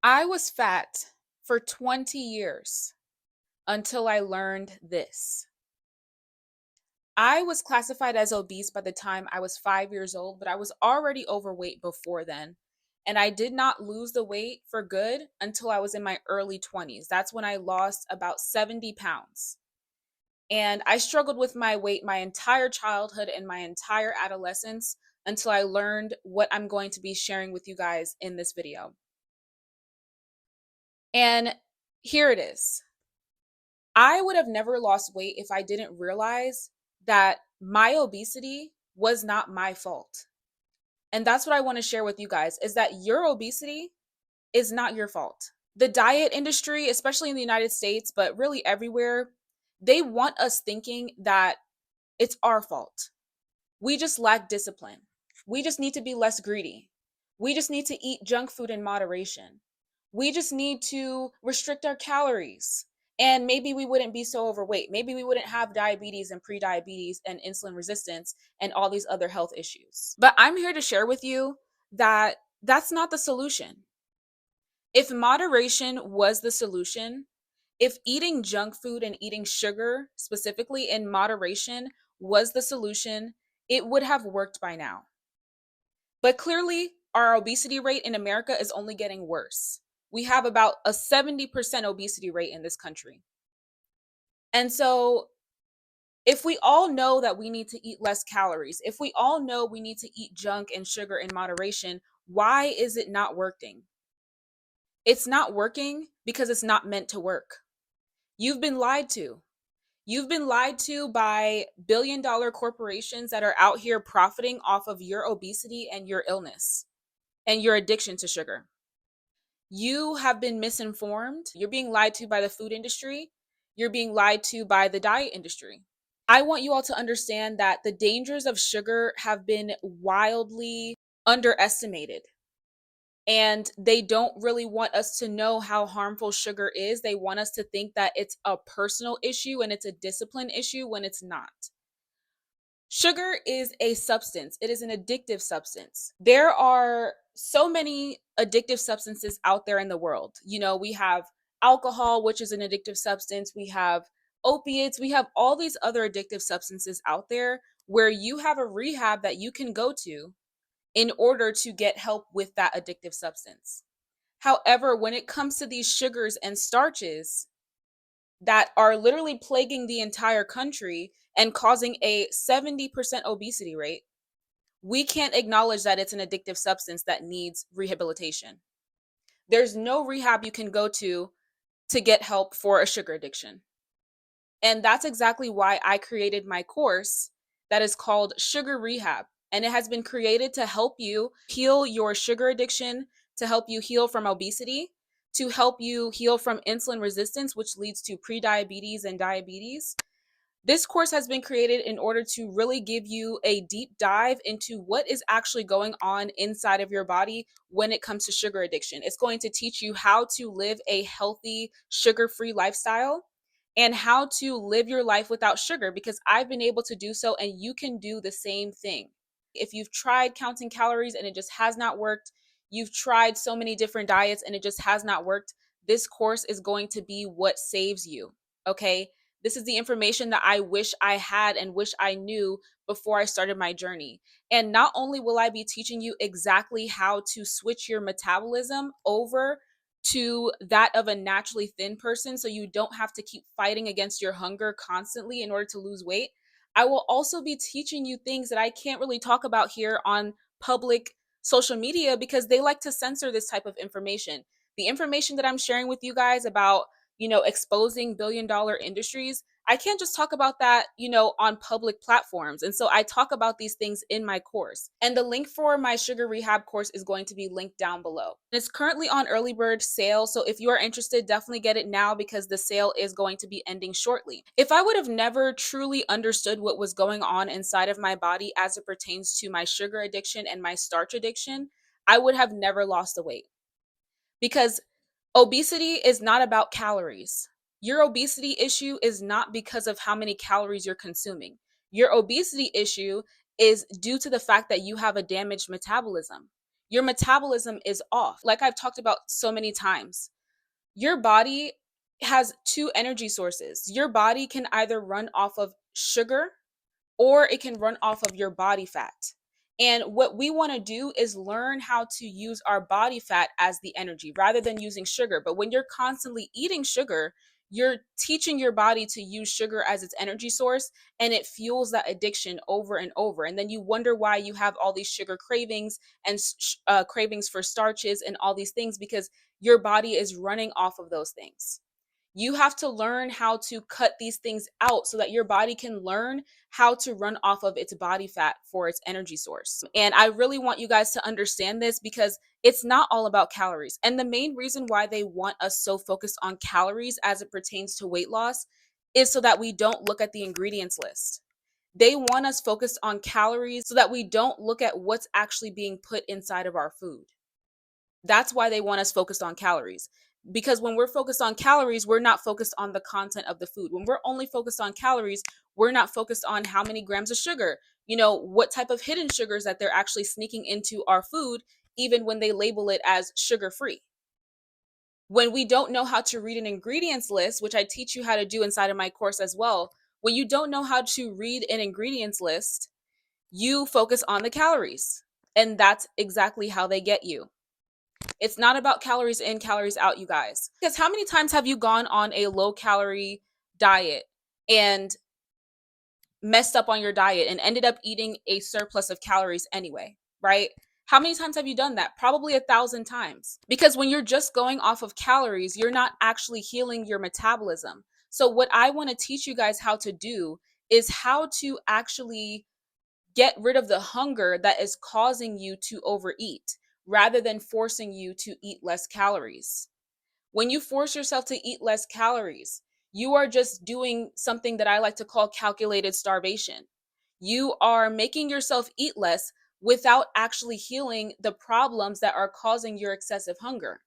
I was fat for 20 years until I learned this. I was classified as obese by the time I was 5 years old, but I was already overweight before then. And I did not lose the weight for good until I was in my early 20s. That's when I lost about 70 pounds. And I struggled with my weight my entire childhood and my entire adolescence until I learned what I'm going to be sharing with you guys in this video. And here it is. I would have never lost weight if I didn't realize that my obesity was not my fault. And that's what I want to share with you guys is that your obesity is not your fault. The diet industry, especially in the United States, but really everywhere, they want us thinking that it's our fault. We just lack discipline. We just need to be less greedy. We just need to eat junk food in moderation. We just need to restrict our calories. And maybe we wouldn't be so overweight. Maybe we wouldn't have diabetes and prediabetes and insulin resistance and all these other health issues. But I'm here to share with you that that's not the solution. If moderation was the solution, if eating junk food and eating sugar specifically in moderation was the solution, it would have worked by now. But clearly, our obesity rate in America is only getting worse. We have about a 70% obesity rate in this country. And so, if we all know that we need to eat less calories, if we all know we need to eat junk and sugar in moderation, why is it not working? It's not working because it's not meant to work. You've been lied to. You've been lied to by billion-dollar corporations that are out here profiting off of your obesity and your illness and your addiction to sugar. You have been misinformed. You're being lied to by the food industry. You're being lied to by the diet industry. I want you all to understand that the dangers of sugar have been wildly underestimated. And they don't really want us to know how harmful sugar is. They want us to think that it's a personal issue and it's a discipline issue when it's not. Sugar is a substance, it is an addictive substance. There are so many addictive substances out there in the world. You know, we have alcohol, which is an addictive substance, we have opiates, we have all these other addictive substances out there where you have a rehab that you can go to in order to get help with that addictive substance. However, when it comes to these sugars and starches that are literally plaguing the entire country and causing a 70% obesity rate, we can't acknowledge that it's an addictive substance that needs rehabilitation. There's no rehab you can go to get help for a sugar addiction. And that's exactly why I created my course that is called Sugar Rehab. And it has been created to help you heal your sugar addiction, to help you heal from obesity, to help you heal from insulin resistance, which leads to prediabetes and diabetes. This course has been created in order to really give you a deep dive into what is actually going on inside of your body when it comes to sugar addiction. It's going to teach you how to live a healthy, sugar-free lifestyle and how to live your life without sugar, because I've been able to do so and you can do the same thing. If you've tried counting calories and it just has not worked, you've tried so many different diets and it just has not worked, this course is going to be what saves you. Okay? This is the information that I wish I had and wish I knew before I started my journey. And not only will I be teaching you exactly how to switch your metabolism over to that of a naturally thin person so you don't have to keep fighting against your hunger constantly in order to lose weight, I will also be teaching you things that I can't really talk about here on public social media because they like to censor this type of information. The information that I'm sharing with you guys about, exposing billion-dollar industries, I can't just talk about that, on public platforms. And so I talk about these things in my course. And the link for my sugar rehab course is going to be linked down below. It's currently on early bird sale. So if you are interested, definitely get it now because the sale is going to be ending shortly. If I would have never truly understood what was going on inside of my body as it pertains to my sugar addiction and my starch addiction, I would have never lost the weight. Because obesity is not about calories. Your obesity issue is not because of how many calories you're consuming. Your obesity issue is due to the fact that you have a damaged metabolism. your metabolism is off. Like I've talked about so many times, your body has two energy sources. Your body can either run off of sugar or it can run off of your body fat. And what we want to do is learn how to use our body fat as the energy rather than using sugar. But when you're constantly eating sugar, you're teaching your body to use sugar as its energy source, and it fuels that addiction over and over. And then you wonder why you have all these sugar cravings and cravings for starches and all these things, because your body is running off of those things. You have to learn how to cut these things out so that your body can learn how to run off of its body fat for its energy source. And I really want you guys to understand this, because it's not all about calories. And the main reason why they want us so focused on calories as it pertains to weight loss is so that we don't look at the ingredients list. They want us focused on calories so that we don't look at what's actually being put inside of our food. That's why they want us focused on calories. Because when we're focused on calories, we're not focused on the content of the food. When we're only focused on calories, we're not focused on how many grams of sugar, what type of hidden sugars that they're actually sneaking into our food, even when they label it as sugar free. When we don't know how to read an ingredients list, which I teach you how to do inside of my course as well, when you don't know how to read an ingredients list, you focus on the calories. And that's exactly how they get you. It's not about calories in, calories out, you guys. Because how many times have you gone on a low calorie diet and messed up on your diet and ended up eating a surplus of calories anyway, right? How many times have you done that? Probably 1,000 times. Because when you're just going off of calories, you're not actually healing your metabolism. So what I want to teach you guys how to do is how to actually get rid of the hunger that is causing you to overeat, rather than forcing you to eat less calories. When you force yourself to eat less calories, you are just doing something that I like to call calculated starvation. You are making yourself eat less without actually healing the problems that are causing your excessive hunger.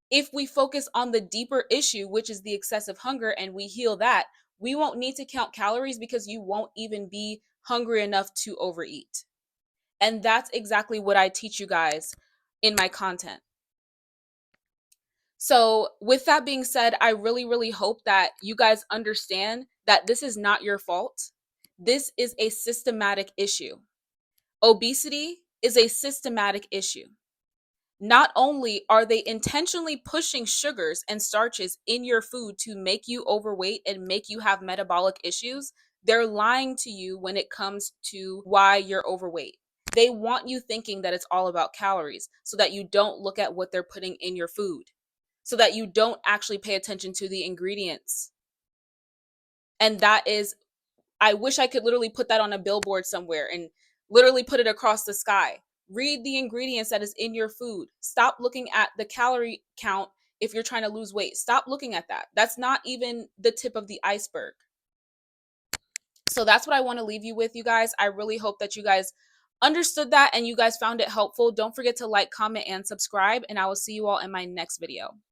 If we focus on the deeper issue, which is the excessive hunger, and we heal that, we won't need to count calories, because you won't even be hungry enough to overeat. And that's exactly what I teach you guys in my content. So, with that being said, I really, really hope that you guys understand that this is not your fault. This is a systematic issue. Obesity is a systematic issue. Not only are they intentionally pushing sugars and starches in your food to make you overweight and make you have metabolic issues, they're lying to you when it comes to why you're overweight. They want you thinking that it's all about calories so that you don't look at what they're putting in your food, so that you don't actually pay attention to the ingredients. And that is, I wish I could literally put that on a billboard somewhere and literally put it across the sky. Read the ingredients that is in your food. Stop looking at the calorie count if you're trying to lose weight. Stop looking at that. That's not even the tip of the iceberg. So that's what I want to leave you with, you guys. I really hope that you guys understood that and you guys found it helpful. Don't forget to like, comment, and subscribe, and I will see you all in my next video.